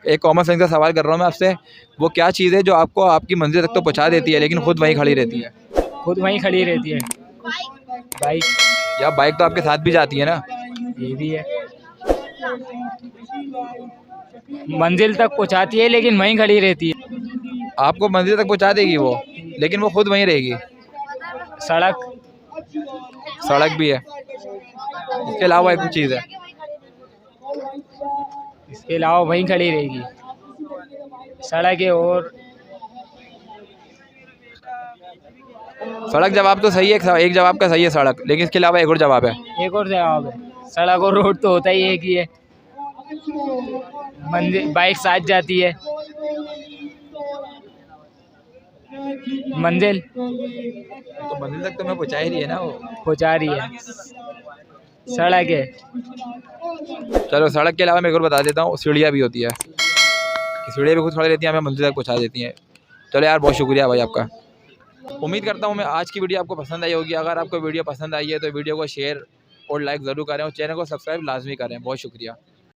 एक common sense का सवाल कर रहा हूँ मैं आपसे, वो क्या चीज़ है जो आपको आपकी मंजिल तक तो पहुँचा देती है लेकिन खुद वहीं खड़ी रहती है? खुद वहीं खड़ी रहती है। बाइक। या बाइक तो आपके साथ भी जाती है ना? ये भी है, मंजिल तक पहुंचाती है लेकिन वहीं खड़ी रहती है। आपको मंजिल तक पहुँचा देगी वो, लेकिन वो खुद वहीं रहेगी। सड़क। सड़क भी है। इसके अलावा एक चीज़ है। इसके अलावा वहीं खड़ी रहेगी। सड़क है और सड़क जवाब तो सही है, एक जवाब का सही है सड़क, लेकिन इसके अलावा एक और जवाब है। एक और जवाब है। सड़क और रोड तो होता ही एक ही है। मंजिल, बाइक साथ जाती है। मंजिल तो मंजिल तक तो मैं पहुँचा ही रही है ना वो। पहुंचा रही है। सड़क है। चलो सड़क के अलावा मैं एक और बता देता हूँ, सीढ़ियाँ भी होती है। सीढ़ियाँ भी खुद खड़ी रहती हैं, हमें मंजिल तक पहुँचा देती हैं। चलो यार, बहुत शुक्रिया भाई आपका। उम्मीद करता हूँ मैं आज की वीडियो आपको पसंद आई होगी। अगर आपको वीडियो पसंद आई है तो वीडियो को शेयर और लाइक ज़रूर करें और चैनल को सब्सक्राइब लाजमी करें। बहुत शुक्रिया।